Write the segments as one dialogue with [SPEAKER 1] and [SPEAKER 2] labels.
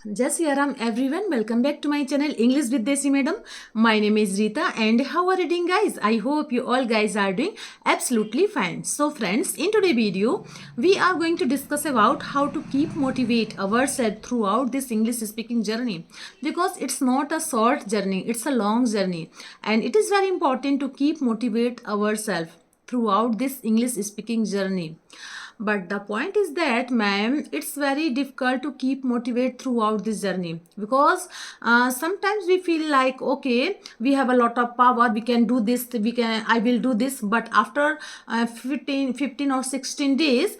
[SPEAKER 1] Jai Shri Ram everyone, welcome back to my channel English with Desi Madam. My name is Rita and how are you doing guys? I hope you all guys are doing absolutely fine. So friends, in today's video, we are going to discuss about how to keep motivate ourselves throughout this English speaking journey. Because it's not a short journey, it's a long journey. And it is very important to keep motivate ourselves throughout this English speaking journey. But the point is that, ma'am, it's very difficult to keep motivate throughout this journey because sometimes we feel like, okay, we have a lot of power, we can do this, I will do this. But after 15 or 16 days,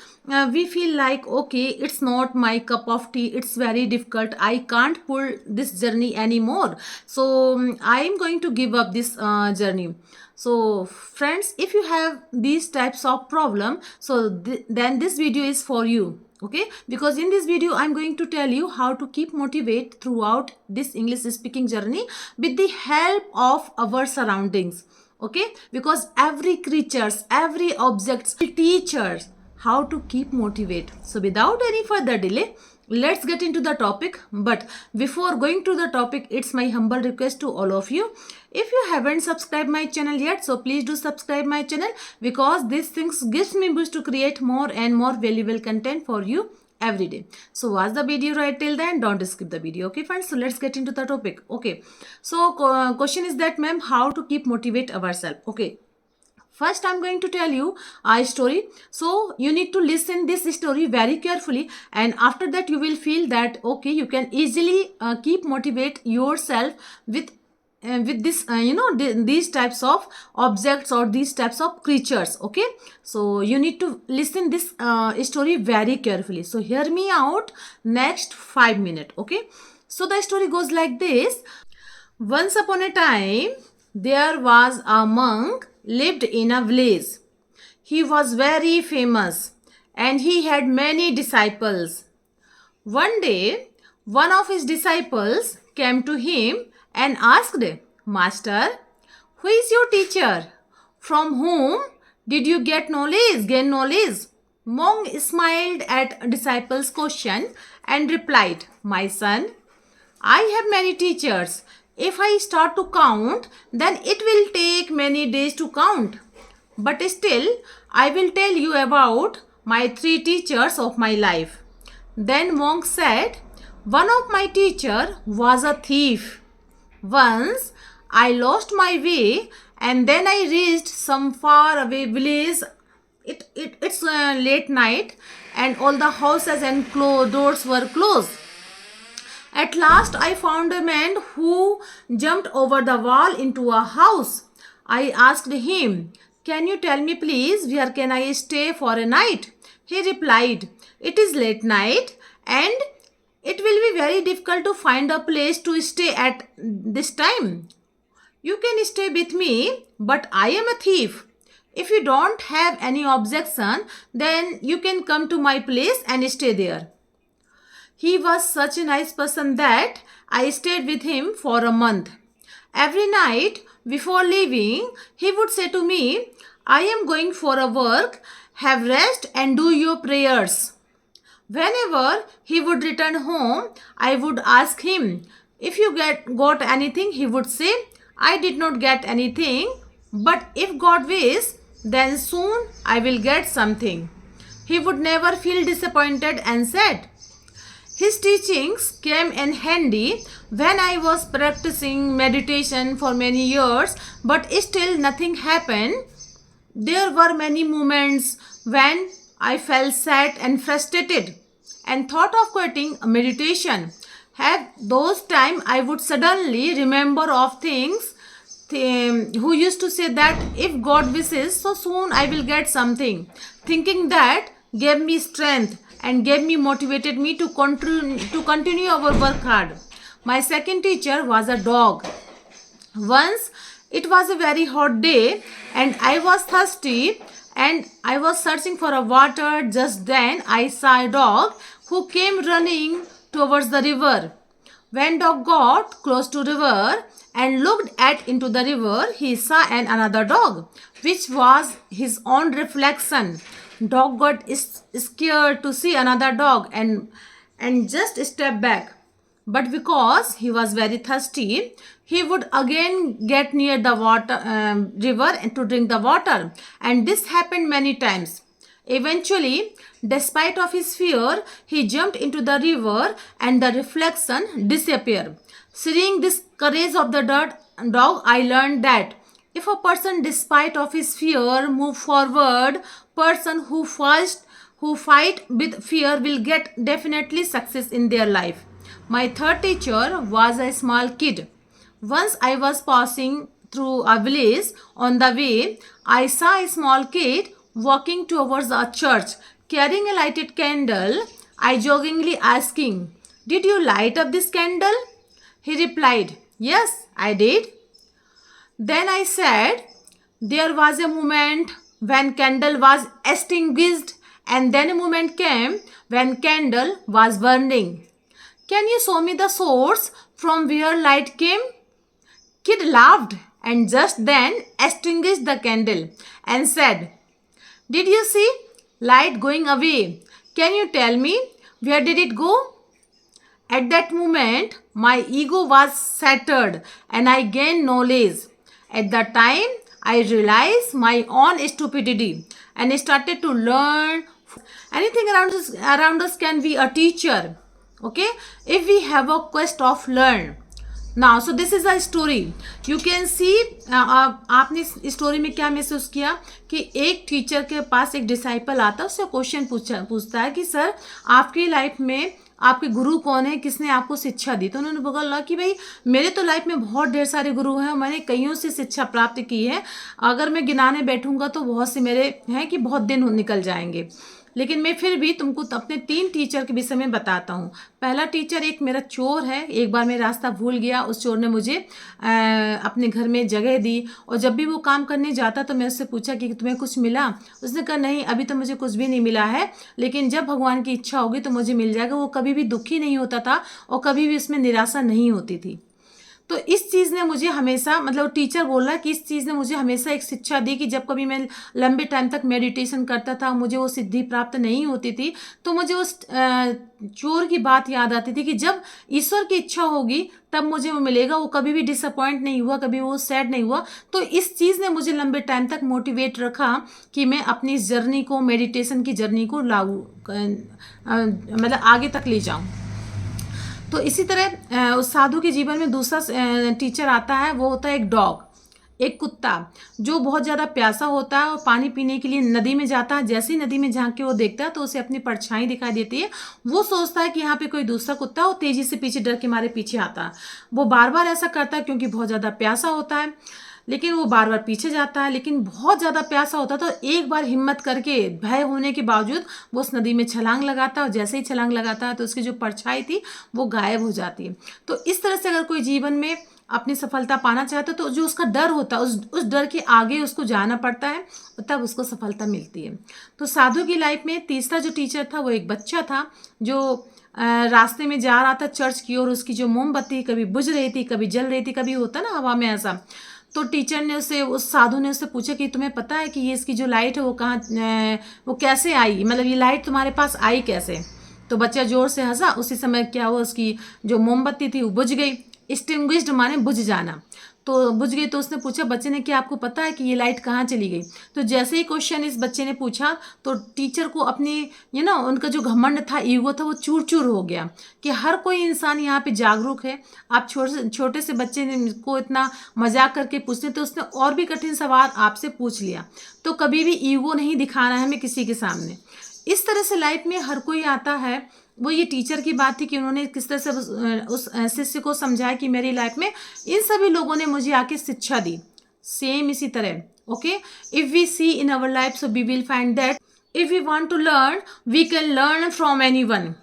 [SPEAKER 1] we feel like, okay, it's not my cup of tea, it's very difficult, I can't pull this journey anymore. So I'm going to give up this journey. So friends, if you have these types of problem, so then this video is for you. Okay, because in this video I'm going to tell you how to keep motivate throughout this English speaking journey with the help of our surroundings. Okay, because every creatures, every objects teachers how to keep motivate. So without any further delay, let's get into the topic. But before going to the topic, it's my humble request to all of you, if you haven't subscribed my channel yet, so please do subscribe my channel, because these things gives me boost to create more and more valuable content for you every day. So watch the video right till then, don't skip the video. Okay friends, so let's get into the topic. Okay, so question is that, ma'am, how to keep motivate ourselves? Okay, first I'm going to tell you a story, so you need to listen this story very carefully, and after that you will feel that, okay, you can easily keep motivate yourself with this these types of objects or these types of creatures. Okay, so you need to listen this story very carefully, so hear me out next 5 minutes. Okay, so the story goes like this. Once upon a time, there was a monk lived in a village. He was very famous and he had many disciples. One day, one of his disciples came to him and asked, Master, who is your teacher? From whom did you gain knowledge? Monk smiled at disciple's question and replied, My son, I have many teachers. If I start to count, then it will take many days to count. But still, I will tell you about my three teachers of my life. Then monk said, one of my teacher was a thief. Once I lost my way and then I reached some far away village. It's late night and all the houses and doors were closed. At last, I found a man who jumped over the wall into a house. I asked him, Can you tell me please where can I stay for a night? He replied, It is late night and it will be very difficult to find a place to stay at this time. You can stay with me, but I am a thief. If you don't have any objection, then you can come to my place and stay there. He was such a nice person that I stayed with him for a month. Every night before leaving, he would say to me, I am going for a work, have rest and do your prayers. Whenever he would return home, I would ask him, if you got anything, he would say, I did not get anything, but if God wishes, then soon I will get something. He would never feel disappointed and sad. His teachings came in handy when I was practicing meditation for many years, but still nothing happened. There were many moments when I felt sad and frustrated and thought of quitting meditation. At those times, I would suddenly remember of things who used to say that if God wishes, so soon I will get something. Thinking that gave me strength and gave me motivated me to continue our work hard. My second teacher was a dog. Once it was a very hot day and I was thirsty and I was searching for a water. Just then I saw a dog who came running towards the river. When dog got close to river and looked at into the river, he saw another dog, which was his own reflection. Dog got scared to see another dog and just stepped back. but because he was very thirsty, he would again get near the water river to drink the water, and this happened many times. Eventually, despite of his fear, he jumped into the river and the reflection disappeared. Seeing this courage of the dog, I learned that if a person, despite of his fear, move forward, person who fight with fear will get definitely success in their life. My third teacher was a small kid. Once I was passing through a village. On the way, I saw a small kid walking towards a church carrying a lighted candle. I jokingly asking, "Did you light up this candle?" He replied, "Yes, I did." Then I said, "There was a moment when candle was extinguished, and then a moment came when candle was burning. Can you show me the source from where light came?" Kid laughed and just then extinguished the candle and said, "Did you see light going away? Can you tell me where did it go?" At that moment, my ego was shattered and I gained knowledge. At that time, I realized my own stupidity and started to learn. Anything around us can be a teacher. Okay, if we have a quest of learn. Now, so this is a story. You can see आपने इस story में क्या महसूस किया कि एक teacher के पास एक डिसाइपल आता है, उससे क्वेश्चन पूछता है कि सर आपकी लाइफ में आपके गुरु कौन है, किसने आपको शिक्षा दी। तो उन्होंने बोला कि भाई मेरे तो लाइफ में बहुत ढेर सारे गुरु हैं, मैंने कईयों से शिक्षा प्राप्त की है, अगर मैं गिनाने बैठूंगा तो बहुत से मेरे हैं कि बहुत दिन निकल जाएंगे, लेकिन मैं फिर भी तुमको अपने 3 टीचर के विषय में बताता हूँ। पहला टीचर एक मेरा चोर है। एक बार मैं रास्ता भूल गया, उस चोर ने मुझे अपने घर में जगह दी और जब भी वो काम करने जाता तो मैं उससे पूछा कि तुम्हें कुछ मिला। उसने कहा नहीं, अभी तो मुझे कुछ भी नहीं मिला है, लेकिन जब भगवान की इच्छा होगी तो मुझे मिल जाएगा। वो कभी भी दुखी नहीं होता था और कभी भी उसमें निराशा नहीं होती थी। तो इस चीज़ ने मुझे हमेशा, मतलब टीचर बोल रहा है कि इस चीज़ ने मुझे हमेशा एक शिक्षा दी कि जब कभी मैं लंबे टाइम तक मेडिटेशन करता था, मुझे वो सिद्धि प्राप्त नहीं होती थी, तो मुझे उस चोर की बात याद आती थी कि जब ईश्वर की इच्छा होगी तब मुझे वो मिलेगा। वो कभी भी डिसअपॉइंट नहीं हुआ, कभी वो सैड नहीं हुआ। तो इस चीज़ ने मुझे लंबे टाइम तक मोटिवेट रखा कि मैं अपनी इस जर्नी को, मेडिटेशन की जर्नी को मतलब आगे तक ले जाऊँ। तो इसी तरह उस साधु के जीवन में दूसरा टीचर आता है, वो होता है एक डॉग, एक कुत्ता जो बहुत ज़्यादा प्यासा होता है और पानी पीने के लिए नदी में जाता है। जैसे ही नदी में झांक के वो देखता है तो उसे अपनी परछाई दिखाई देती है। वो सोचता है कि यहाँ पे कोई दूसरा कुत्ता है और तेज़ी से पीछे, डर के मारे पीछे आता है। वो बार बार ऐसा करता है क्योंकि बहुत ज़्यादा प्यासा होता है, लेकिन वो बार बार पीछे जाता है। लेकिन बहुत ज़्यादा प्यासा होता तो एक बार हिम्मत करके, भय होने के बावजूद वो उस नदी में छलांग लगाता है और जैसे ही छलांग लगाता है तो उसकी जो परछाई थी वो गायब हो जाती है। तो इस तरह से अगर कोई जीवन में अपनी सफलता पाना चाहता है तो जो उसका डर होता है, उस डर के आगे उसको जाना पड़ता है, तब उसको सफलता मिलती है। तो साधु की लाइफ में तीसरा जो टीचर था वो एक बच्चा था जो रास्ते में जा रहा था चर्च की ओर। उसकी जो मोमबत्ती कभी बुझ रही थी, कभी जल रही थी, कभी होता ना हवा में ऐसा। तो टीचर ने उस साधु ने उससे पूछा कि तुम्हें पता है कि ये इसकी जो लाइट है वो वो कैसे आई, मतलब ये लाइट तुम्हारे पास आई कैसे। तो बच्चा जोर से हंसा। उसी समय क्या हुआ, उसकी जो मोमबत्ती थी वो बुझ गई। एक्सटिंग्विश्ड माने बुझ जाना। तो बुझ गई। तो उसने पूछा बच्चे ने कि आपको पता है कि ये लाइट कहाँ चली गई। तो जैसे ही क्वेश्चन इस बच्चे ने पूछा तो टीचर को अपनी उनका जो घमंड था, ईगो था, वो चूर चूर हो गया कि हर कोई इंसान यहाँ पे जागरूक है। आप छोटे से बच्चे को इतना मजाक करके पूछते, तो उसने और भी कठिन सवाल आपसे पूछ लिया। तो कभी भी ईगो नहीं दिखाना है हमें किसी के सामने। इस तरह से लाइफ में हर कोई आता है। वो ये टीचर की बात थी कि उन्होंने किस तरह से उस शिष्य को समझाया कि मेरी लाइफ में इन सभी लोगों ने मुझे आके शिक्षा दी। सेम इसी तरह, okay, if we see in our life so we will find that if we want to learn we can learn from anyone.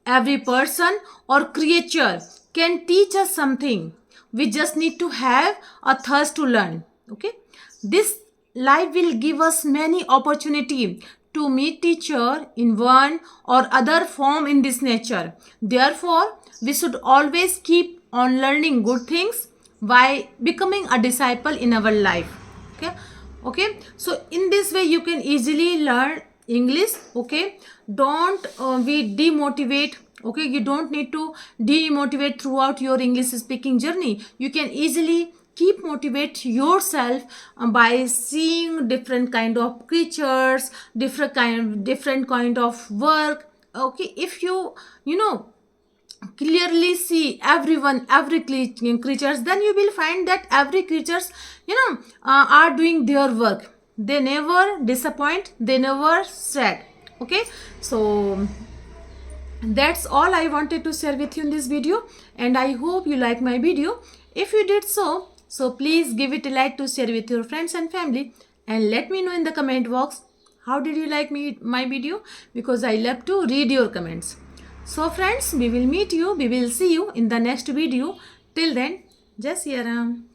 [SPEAKER 1] Every person और creature can teach us something. We just need to have a thirst to learn. Okay, this life will give us many opportunity to meet teacher in one or other form in this nature. Therefore, we should always keep on learning good things by becoming a disciple in our life. Okay, so in this way you can easily learn English. Okay, don't be demotivate. Okay, you don't need to demotivate throughout your English speaking journey. You can easily keep motivate yourself by seeing different kind of creatures, different kind of work. Okay, if you know clearly see everyone, every creatures, then you will find that every creatures, are doing their work. They never disappoint, they never sad. Okay, so that's all I wanted to share with you in this video, and I hope you like my video. If you did so please give it a like to share with your friends and family, and let me know in the comment box how did you like my video, because I love to read your comments. So friends, we will see you in the next video. Till then, Jai Siya Ram.